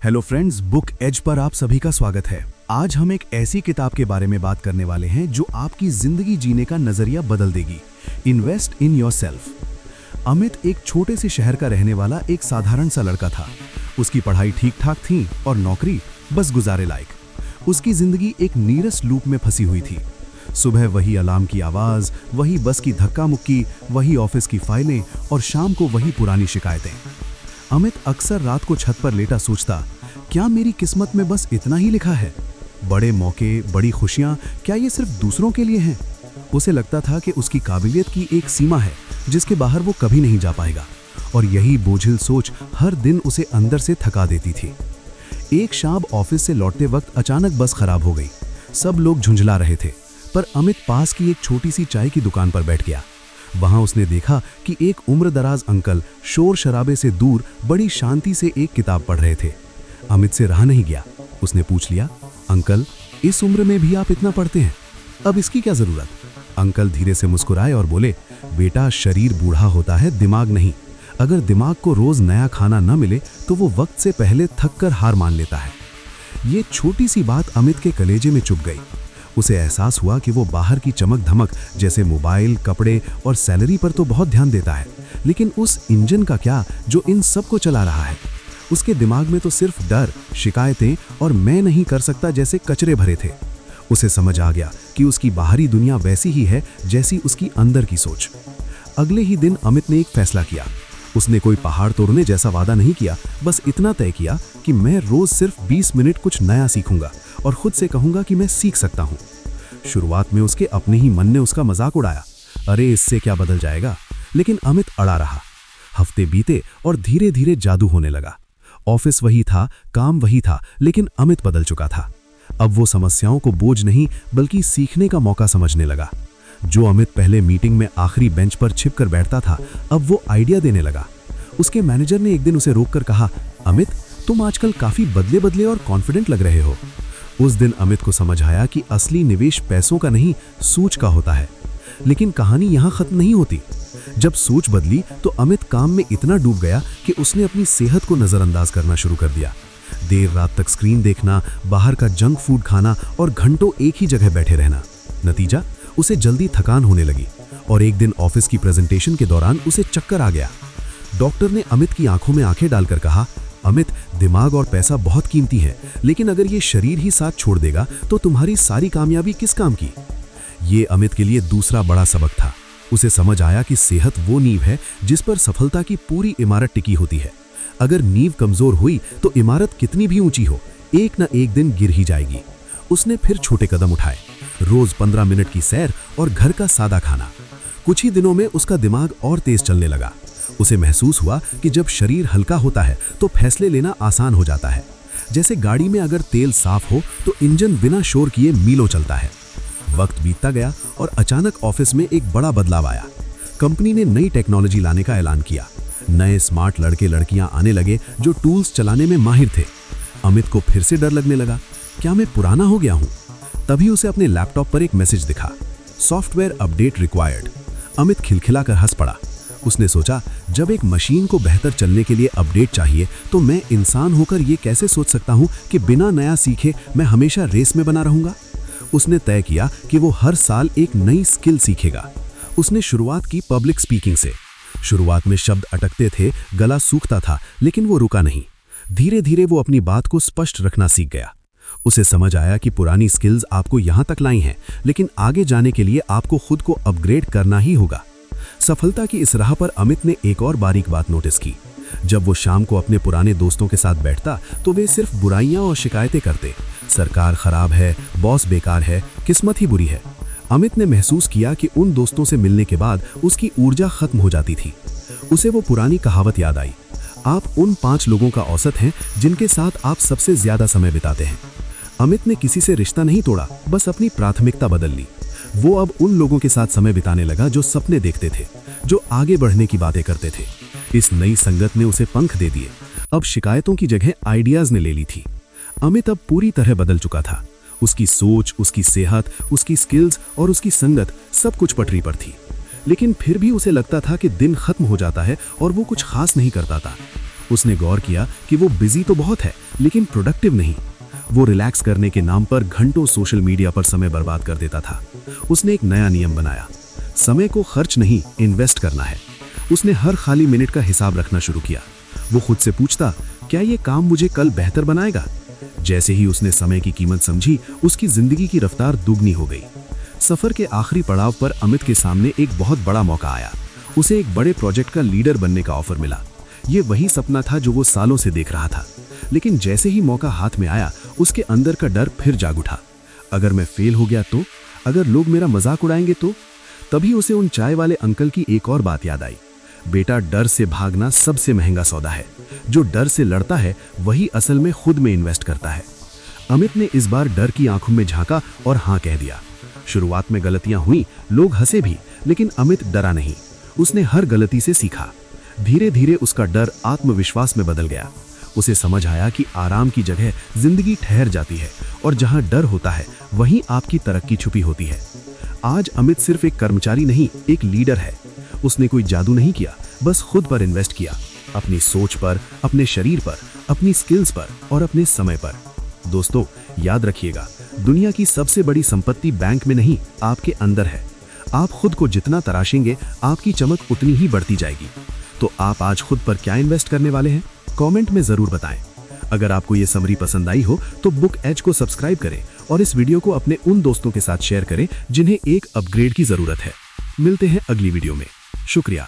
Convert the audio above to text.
Hello friends, book as per आप सभी का स्वागत है। आज हम एक ऐसी किताब के बारे में बात करने वाले हैं जो आपकी जिंदगी जीने का नजरिया बदल देगी। Invest in yourself. अमित एक छोटे से शहर का रहने वाला एक साधारण सा लड़का था। उसकी पढ़ाई ठीक ठाक थी और नौकरी बस गुजारे लायक। उसकी जिंदगी एक नीरस लूप में फंसी हुई थी। सुबह वही अलार्म की आवाज, वही बस की धक्का मुक्की, वही ऑफिस की फाइलें और शाम को वही पुरानी शिकायतें। अमित अक्सर रात को छत पर लेटा सोचता, क्या मेरी किस्मत में बस इतना ही लिखा है? बड़े मौके, बड़ी खुशियां, क्या ये सिर्फ दूसरों के लिए हैं? उसे लगता था कि उसकी काबिलियत की एक सीमा है जिसके बाहर वो कभी नहीं जा पाएगा, और यही बोझिल सोच हर दिन उसे अंदर से थका देती थी। एक शाम ऑफिस से लौटते वक्त अचानक बस खराब हो गई। सब लोग झुंझला रहे थे, पर अमित पास की एक छोटी सी चाय की दुकान पर बैठ गया। वहां उसने देखा कि एक उम्रदराज अंकल शोर शराबे से दूर बड़ी शांति से एक किताब पढ़ रहे थे। अमित से रहा नहीं गया। उसने पूछ लिया, अंकल, इस उम्र में भी आप इतना पढ़ते हैं, अब इसकी क्या जरूरत? अंकल धीरे से मुस्कुराए और बोले, बेटा, शरीर बूढ़ा होता है, दिमाग नहीं। अगर दिमाग को रोज नया खाना न मिले तो वो वक्त से पहले थक कर हार मान लेता है। ये छोटी सी बात अमित के कलेजे में चुभ गई। उसे एहसास हुआ कि वो बाहर की चमक धमक जैसे मोबाइल, कपड़े और सैलरी पर तो बहुत ध्यान देता है, लेकिन उस इंजन का क्या जो इन सब को चला रहा है? उसके दिमाग में तो सिर्फ डर, शिकायतें और मैं नहीं कर सकता जैसे कचरे भरे थे। उसे समझ आ गया कि उसकी बाहरी दुनिया वैसी ही है जैसी उसकी अंदर की सोच। अगले ही दिन अमित ने एक फैसला किया। उसने कोई पहाड़ तोड़ने जैसा वादा नहीं किया, बस इतना तय किया कि मैं रोज सिर्फ 20 मिनट कुछ नया सीखूंगा और खुद से कहूंगा कि मैं सीख सकता हूं। शुरुआत में उसके अपने ही मन ने उसका मजाक उड़ाया, अरे इससे क्या बदल जाएगा, लेकिन अमित अड़ा रहा। हफ्ते बीते और धीरे धीरे जादू होने लगा। ऑफिस वही था, काम वही था, लेकिन अमित बदल चुका था। अब वो समस्याओं को बोझ नहीं बल्कि सीखने का मौका समझने लगा। जो अमित पहले मीटिंग में आखिरी बेंच पर छिपकर बैठता था, अब वो आइडिया देने लगा। उसके मैनेजर ने एक दिन उसे रोककर कहा, अमित, तुम आजकल काफी बदले बदले और कॉन्फिडेंट लग रहे हो। उस दिन अमित को समझ आया कि असली निवेश पैसों का नहीं, सोच का होता है। लेकिन कहानी यहाँ खत्म नहीं होती। जब सोच बदली तो अमित काम में इतना डूब गया कि उसने अपनी सेहत को नजरअंदाज करना शुरू कर दिया। देर रात तक स्क्रीन देखना, बाहर का जंक फूड खाना और घंटों एक ही जगह बैठे रहना। नतीजा, उसे जल्दी थकान होने लगी और एक दिन ऑफिस की प्रेजेंटेशन के दौरान उसे चक्कर आ गया। डॉक्टर ने अमित की आंखों में आंखें डालकर कहा, अमित, दिमाग और पैसा बहुत कीमती है, लेकिन अगर ये शरीर ही साथ छोड़ देगा तो तुम्हारी सारी कामयाबी किस काम की? ये अमित के लिए दूसरा बड़ा सबक था। उसे समझ आया कि सेहत वो नींव है जिस पर सफलता की पूरी इमारत टिकी होती है। अगर नींव कमजोर हुई तो इमारत कितनी भी ऊंची हो, एक न एक दिन गिर ही जाएगी। उसने फिर छोटे कदम उठाए, रोज 15 मिनट की सैर और घर का सादा खाना। कुछ ही दिनों में उसका दिमाग और तेज चलने लगा। उसे महसूस हुआ कि जब शरीर हल्का होता है तो फैसले लेना आसान हो जाता है। जैसे गाड़ी में अगर तेल साफ हो तो इंजन बिना शोर किए मीलों चलता है। वक्त बीतता गया और अचानक ऑफिस में एक बड़ा बदलाव आया। कंपनी ने नई टेक्नोलॉजी लाने का ऐलान किया। नए स्मार्ट लड़के लड़कियां आने लगे जो टूल्स चलाने में माहिर थे। अमित को फिर से डर लगने लगा, क्या मैं पुराना हो गया हूं? तभी उसे अपने लैपटॉप पर एक मैसेज दिखा, सॉफ्टवेयर अपडेट रिक्वायर्ड। अमित खिलखिलाकर हंस पड़ा। उसने सोचा, जब एक मशीन को बेहतर चलने के लिए अपडेट चाहिए तो मैं इंसान होकर ये कैसे सोच सकता हूं कि बिना नया सीखे मैं हमेशा रेस में बना रहूंगा। उसने तय किया कि वो हर साल एक नई स्किल सीखेगा। उसने शुरुआत की पब्लिक स्पीकिंग से। शुरुआत में शब्द अटकते थे, गला सूखता था, लेकिन वो रुका नहीं। धीरे धीरे वो अपनी बात को स्पष्ट रखना सीख गया। उसे समझ आया कि पुरानी स्किल्स आपको यहां तक लाई हैं, लेकिन आगे जाने के लिए आपको खुद को अपग्रेड करना ही होगा। सफलता की इस राह पर अमित ने एक और बारीक बात नोटिस की। जब वो शाम को अपने पुराने दोस्तों के साथ बैठता तो वे सिर्फ बुराइयां और शिकायतें करते, सरकार खराब है, बॉस बेकार है, किस्मत ही बुरी है। अमित ने महसूस किया कि उन दोस्तों से मिलने के बाद उसकी ऊर्जा खत्म हो जाती थी। उसे वो पुरानी कहावत याद आई, आप उन 5 लोगों का औसत हैं जिनके साथ आप सबसे ज्यादा समय बिताते हैं। अमित ने किसी से रिश्ता नहीं तोड़ा, बस अपनी प्राथमिकता बदल ली। वो अब उन लोगों के साथ समय बिताने लगा जो सपने देखते थे, जो आगे बढ़ने की बातें करते थे। इस नई संगत ने उसे पंख दे दिए। अब शिकायतों की जगह आइडियाज ने ले ली थी। अमित अब पूरी तरह बदल चुका था। उसकी सोच, उसकी सेहत, उसकी स्किल्स और उसकी संगत सब कुछ पटरी पर थी। लेकिन फिर भी उसे लगता था कि दिन खत्म हो जाता है और वो कुछ खास नहीं करता था। उसने गौर किया कि वो बिजी तो बहुत है लेकिन प्रोडक्टिव नहीं। वो रिलैक्स करने के नाम पर घंटों सोशल मीडिया पर समय बर्बाद कर देता था। उसने एक नया नियम बनाया, समय को खर्च नहीं इन्वेस्ट करना है। उसने हर खाली मिनट का हिसाब रखना शुरू किया। वो खुद से पूछता, क्या ये काम मुझे कल बेहतर बनाएगा? जैसे ही उसने समय की कीमत समझी, उसकी जिंदगी की रफ्तार दुगनी हो गई। सफर के आखिरी पड़ाव पर अमित के सामने एक बहुत बड़ा मौका आया। उसे एक बड़े प्रोजेक्ट का लीडर बनने का ऑफर मिला। ये वही सपना था जो वो सालों से देख रहा था। लेकिन जैसे ही मौका हाथ में आया, उसके अंदर का डर फिर जाग उठा। अगर मैं फेल हो गया तो? अगर लोग मेरा मजाक उड़ाएंगे तो? तभी उसे उन चाय वाले अंकल की एक और बात याद आई। बेटा, डर से भागना सबसे महंगा सौदा है। जो डर से लड़ता है वही असल में खुद में इन्वेस्ट करता है। अमित ने इस बार डर की आंखों में झांका और हाँ कह दिया। शुरुआत में गलतियां हुई, लोग हंसे भी, लेकिन अमित डरा नहीं। उसने हर गलती से सीखा। धीरे धीरे उसका डर आत्मविश्वास में बदल गया। उसे समझ आया कि आराम की जगह जिंदगी ठहर जाती है और जहां डर होता है वहीं आपकी तरक्की छुपी होती है। आज अमित सिर्फ एक कर्मचारी नहीं, एक लीडर है। उसने कोई जादू नहीं किया, बस खुद पर इन्वेस्ट किया, अपनी सोच पर, अपने शरीर पर, अपनी स्किल्स पर और अपने समय पर। दोस्तों, याद रखिएगा, दुनिया की सबसे बड़ी संपत्ति बैंक में नहीं, आपके अंदर है। आप खुद को जितना तराशेंगे, आपकी चमक उतनी ही बढ़ती जाएगी। तो आप आज खुद पर क्या इन्वेस्ट करने वाले हैं? कमेंट में जरूर बताएं। अगर आपको ये समरी पसंद आई हो तो बुक एज को सब्सक्राइब करें और इस वीडियो को अपने उन दोस्तों के साथ शेयर करें जिन्हें एक अपग्रेड की जरूरत है। मिलते हैं अगली वीडियो में। शुक्रिया।